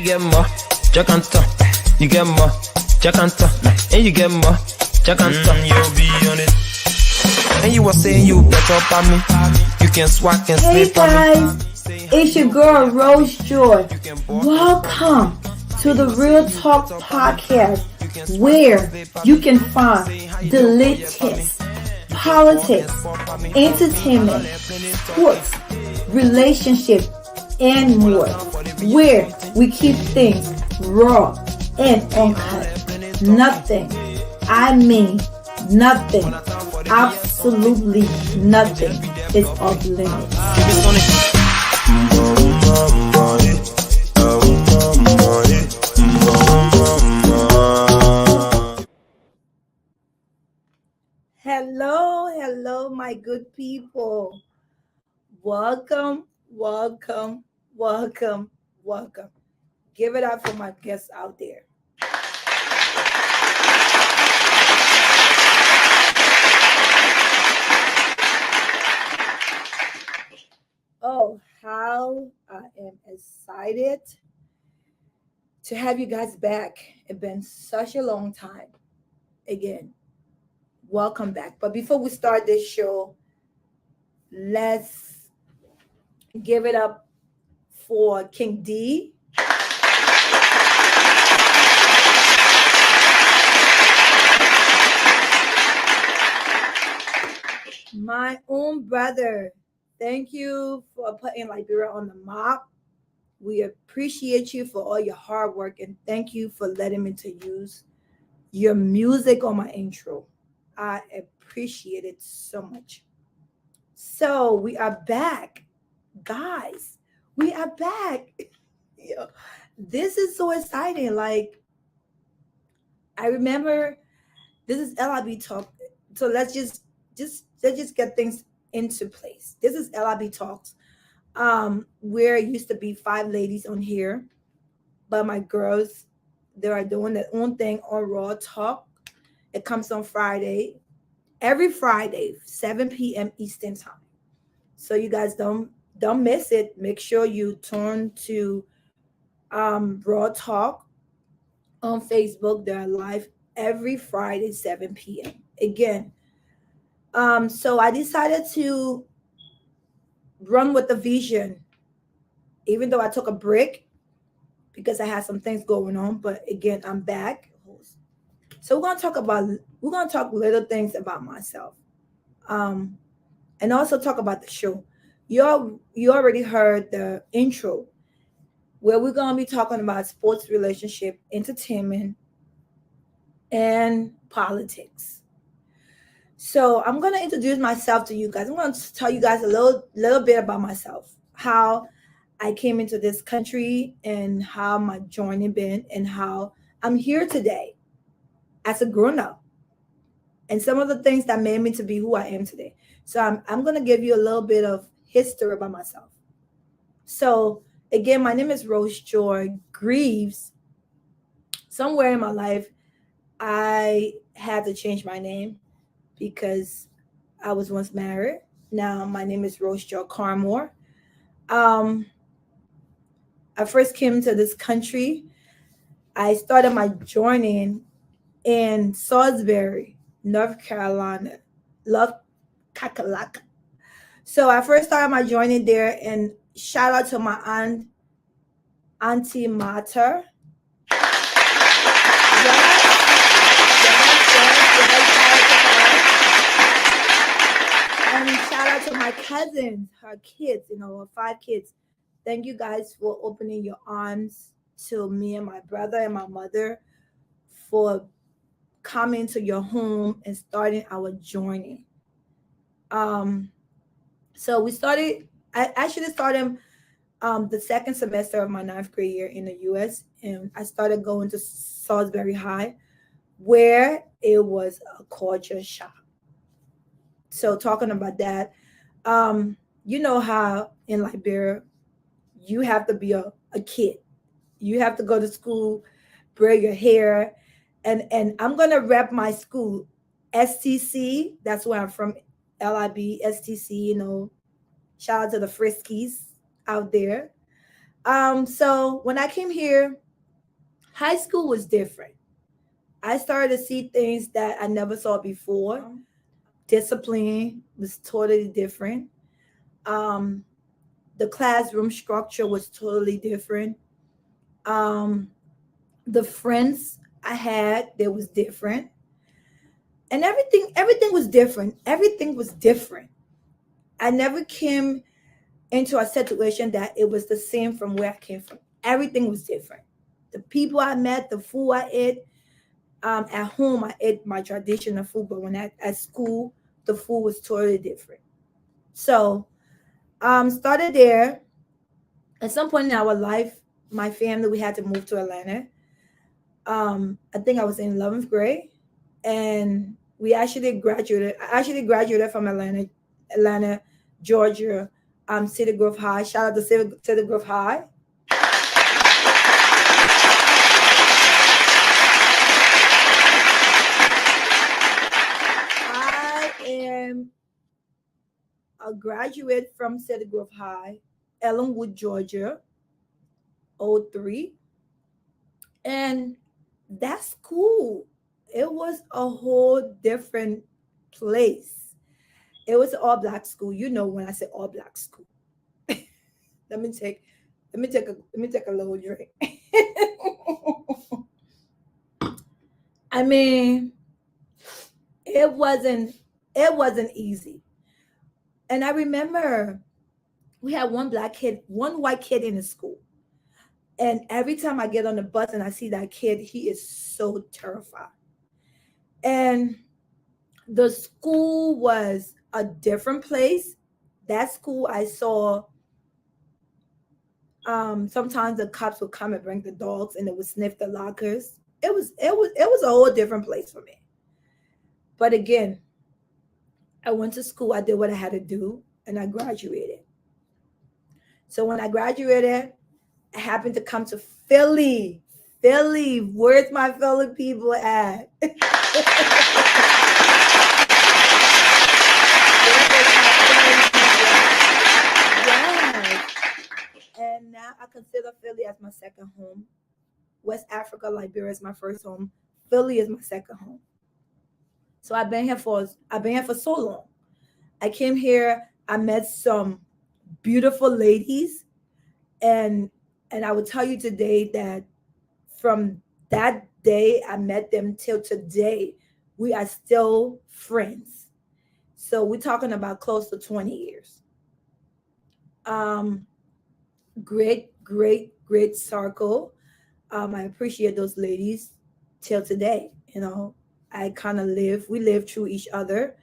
get more, Jackanta. You get more, Jackanta. And you get more, Jackanta. You'll be on it. And you were saying you get up on me. You can swat and sleep on me. Hey guys, it's your girl Rose Joy. Welcome to the Real Talk Podcast, where you can find the latest politics, entertainment, sports, relationships, and more, where we keep things raw and uncut. Nothing, I mean nothing, absolutely nothing is off limits. Hello, my good people. Welcome. Give it up for my guests out there. Oh, how I am excited to have you guys back. It's been such a long time. Again, welcome back. But before we start this show, let's give it up for King D. My own brother. Thank you for putting Liberia on the map. We appreciate you for all your hard work, and thank you for letting me to use your music on my intro. I appreciate it so much. So we are back, guys. We are back. This is so exciting. Like, I remember this is LIB Talk. So let's just get things into place. This is LIB Talks, where it used to be 5 ladies on here, but my girls, they are doing their own thing on Raw Talk. It comes on Friday, every Friday, 7 p.m. Eastern time. So you guys don't miss it. Make sure you turn to Raw Talk on Facebook. They're live every Friday, 7 p.m. Again. So I decided to run with the vision, even though I took a break because I had some things going on. But again, I'm back. So we're gonna talk little things about myself, and also talk about the show. You already heard the intro, where we're gonna be talking about sports, relationship, entertainment, and politics. So I'm going to introduce myself to you guys. I'm going to tell you guys a little bit about myself, how I came into this country and how my journey been and how I'm here today as a grown-up and some of the things that made me to be who I am today. So I'm going to give you a little bit of history about myself. So again, my name is Rose Joy Greaves. Somewhere in my life, I had to change my name because I was once married. Now my name is Rose Joy Carmore. I first came to this country. I started my journey in Salisbury, North Carolina. Love Kakalaka. So I first started my journey there, and shout out to my Auntie Mater. And shout out to my cousins, her kids, 5 kids. Thank you guys for opening your arms to me and my brother and my mother, for coming to your home and starting our journey. So I actually started the second semester of my 9th grade year in the U.S. and I started going to Salisbury High, where it was a culture shock. So talking about that, you know how in Liberia, you have to be a kid. You have to go to school, braid your hair. And I'm going to rep my school, STC. That's where I'm from, LIB, STC, Shout out to the Friskies out there. So when I came here, high school was different. I started to see things that I never saw before. Discipline was totally different. Um, the classroom structure was totally different. Um, the friends I had, there was different. And everything was different. Everything was different. I never came into a situation that it was the same from where I came from. Everything was different. The people I met, the food I ate. At home, I ate my traditional food, but when at school, the food was totally different. So, started there. At some point in our life, my family we had to move to Atlanta. I think I was in 11th grade, and we actually graduated. I actually graduated from Atlanta, Georgia, City Grove High. Shout out to City Grove High. I am a graduate from Cedar Grove High, Ellenwood, Georgia, '03, and that's cool. It was a whole different place. It was an all black school. You know when I say all black school. let me take let me take a little drink. I mean, it wasn't it wasn't easy. And I remember we had one black kid, one white kid in the school. And every time I get on the bus and I see that kid, he is so terrified. And the school was a different place. That school I saw sometimes the cops would come and bring the dogs and they would sniff the lockers. It was a whole different place for me. But again, I went to school, I did what I had to do, and I graduated. So when I graduated, I happened to come to Philly. Philly, where's my Philly people at? Yes. And now I consider Philly as my second home. West Africa, Liberia is my first home. Philly is my second home. So I've been here for so long. I came here, I met some beautiful ladies, and I will tell you today that from that day I met them till today, we are still friends. So we're talking about close to 20 years. Um, great circle. I appreciate those ladies till today. I kind of we lived through each other,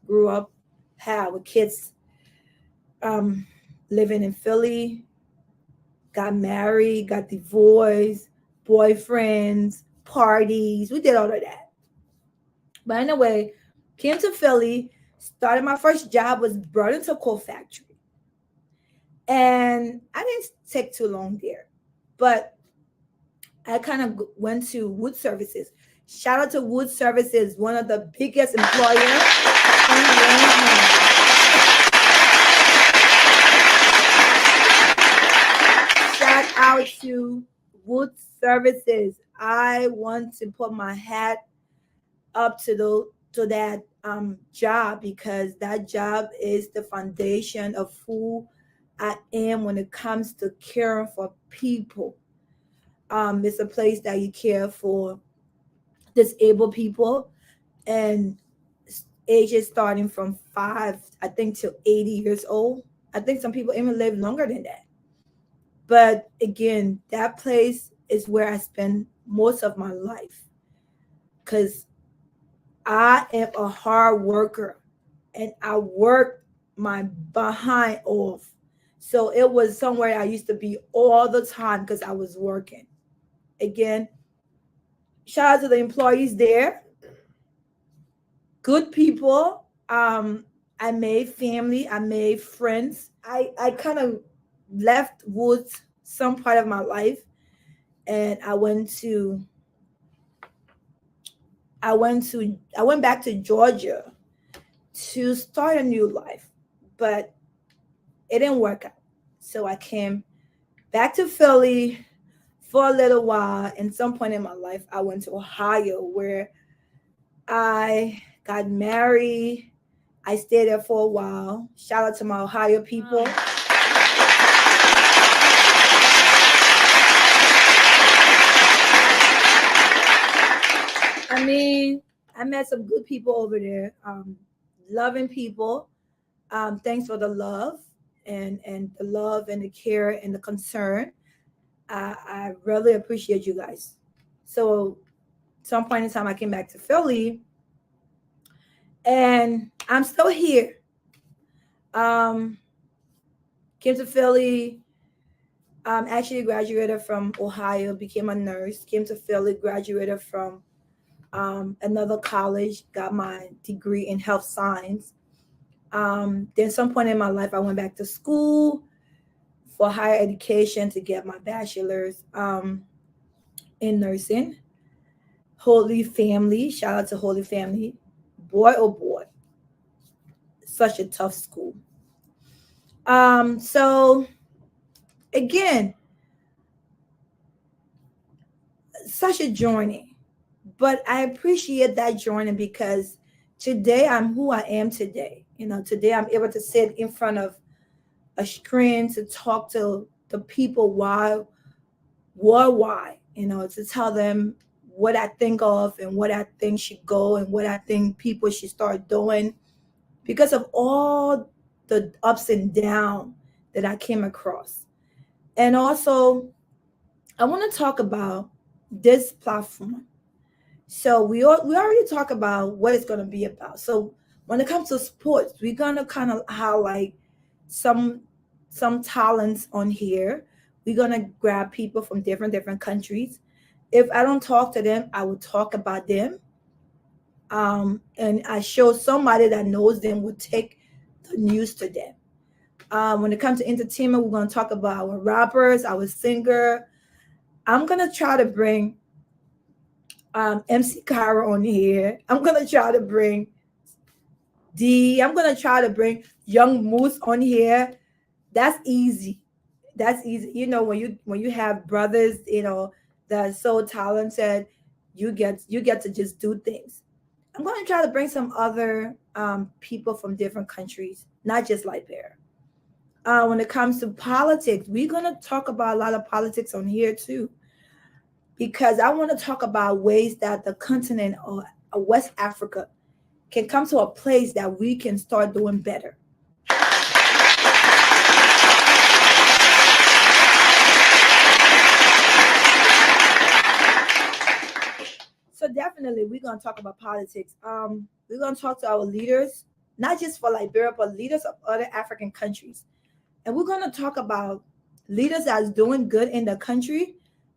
grew up, had with kids um, living in Philly, got married, got divorced, boyfriends, parties. We did all of that. But anyway, came to Philly, started my first job was brought into a coal factory. And I didn't take too long there. But I kind of went to Wood Services. Shout out to Wood Services, one of the biggest employers in Atlanta. Shout out to Wood Services. I want to put my hat up to that job because that job is the foundation of who I am when it comes to caring for people. It's a place that you care for disabled people and ages starting from 5, I think, to 80 years old. I think some people even live longer than that. But again, that place is where I spend most of my life because I am a hard worker and I work my behind off. So it was somewhere I used to be all the time because I was working. Again, shout out to the employees there. Good people. I made family. I made friends. I kind of left Woods some part of my life, and I went back to Georgia to start a new life, but it didn't work out. So I came back to Philly for a little while. And some point in my life, I went to Ohio where I got married. I stayed there for a while. Shout out to my Ohio people. I mean, I met some good people over there, loving people. Thanks for the love and the love and the care and the concern. I really appreciate you guys. So, some point in time, I came back to Philly, and I'm still here. Um, Came to Philly. Actually graduated from Ohio, became a nurse. Came to Philly, graduated from another college, got my degree in health science. Then some point in my life, I went back to school for higher education to get my bachelor's in nursing. Holy Family, shout out to Holy Family. Boy, oh boy, such a tough school. So again, such a journey, but I appreciate that journey because today I'm who I am today. Today I'm able to sit in front of a screen to talk to the people why, to tell them what I think of and what I think should go and what I think people should start doing because of all the ups and downs that I came across. And also, I want to talk about this platform. So we already talked about what it's going to be about. So when it comes to sports, we're going to kind of highlight some some talents on here. We're going to grab people from different countries. If I don't talk to them, I will talk about them. And I show somebody that knows them will take the news to them. When it comes to entertainment, we're going to talk about our rappers, our singer. I'm going to try to bring MC Kyra on here. I'm going to try to bring I'm going to try to bring Young Moose on here. That's easy. That's easy. When you have brothers, that are so talented, you get to just do things. I'm going to try to bring some other people from different countries, not just Liberia. When it comes to politics, we're going to talk about a lot of politics on here too, because I want to talk about ways that the continent or West Africa can come to a place that we can start doing better. So definitely, we're gonna talk about politics. We're gonna talk to our leaders, not just for Liberia, but leaders of other African countries, and we're gonna talk about leaders that's doing good in the country,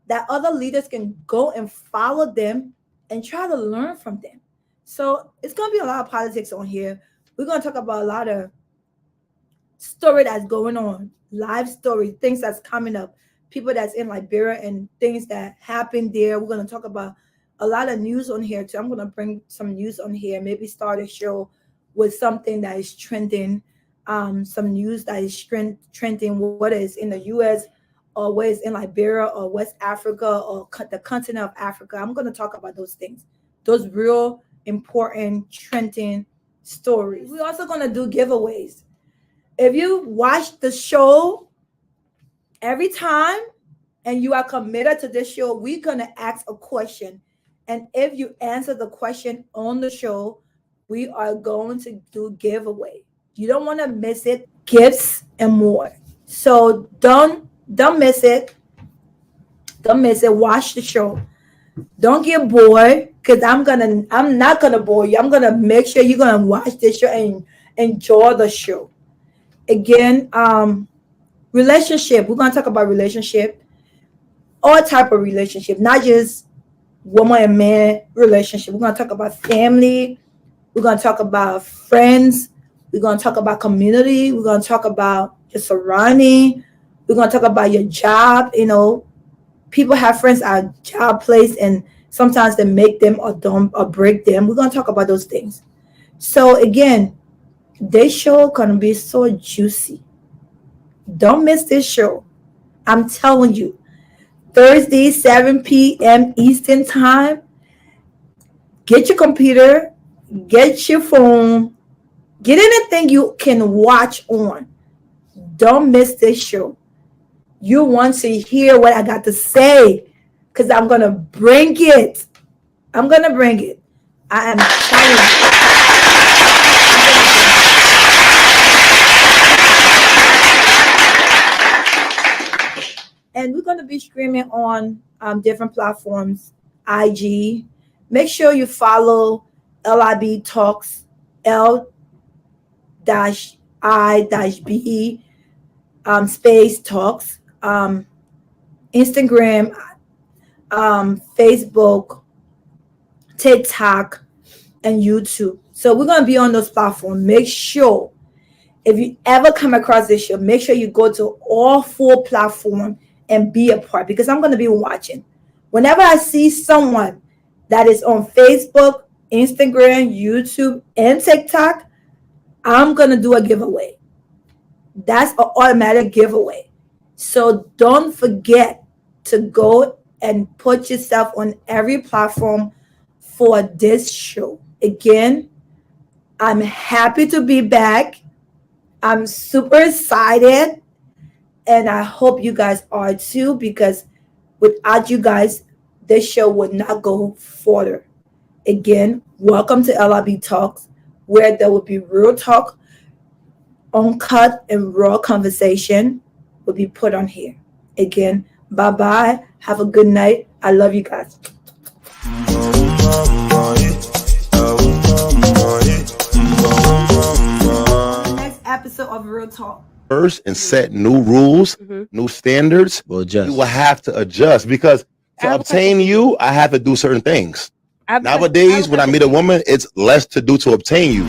that other leaders can go and follow them and try to learn from them. So it's gonna be a lot of politics on here. We're gonna talk about a lot of story that's going on, live story, things that's coming up, people that's in Liberia and things that happened there. We're going to talk about a lot of news on here too. I'm going to bring some news on here, maybe start a show with something that is trending, some news that is trending, whether it's in the U.S. or whether it's in Liberia or West Africa or the continent of Africa. I'm going to talk about those things, those real important trending stories. We're also going to do giveaways. If you watch the show every time and you are committed to this show, we're going to ask a question. And if you answer the question on the show, we are going to do giveaway. You don't want to miss it. Gifts and more. So don't miss it. Don't miss it. Watch the show. Don't get bored because I'm not gonna bore you. I'm gonna make sure you're gonna watch this show and enjoy the show. Again, relationship. We're gonna talk about relationship, all type of relationship, not just woman and man relationship. We're gonna talk about family. We're gonna talk about friends. We're gonna talk about community. We're gonna talk about your surrounding. We're gonna talk about your job. People have friends at job place, and sometimes they make them or don't or break them. We're gonna talk about those things. So again, this show gonna be so juicy. Don't miss this show. I'm telling you, Thursday, 7 p.m. Eastern Time. Get your computer, get your phone, get anything you can watch on. Don't miss this show. You want to hear what I got to say because I'm going to bring it. I'm going to bring it. I am telling you. And we're going to be streaming on different platforms, IG. Make sure you follow LIB Talks, L-I-B space Talks, Instagram, Facebook, TikTok, and YouTube. So we're going to be on those platforms. Make sure if you ever come across this show, make sure you go to all 4 platforms and be a part, because I'm going to be watching. Whenever I see someone that is on Facebook, Instagram, YouTube, and TikTok, I'm going to do a giveaway. That's an automatic giveaway. So don't forget to go and put yourself on every platform for this show. Again, I'm happy to be back. I'm super excited. And I hope you guys are too, because without you guys, this show would not go further. Again, welcome to LIB Talks, where there will be real talk, uncut and raw conversation will be put on here. Again, bye-bye. Have a good night. I love you guys. Next episode of Real Talk. First and set new rules, new standards, you will have to adjust, because to obtain you, I have to do certain things. Nowadays, when I meet a woman, it's less to do to obtain you.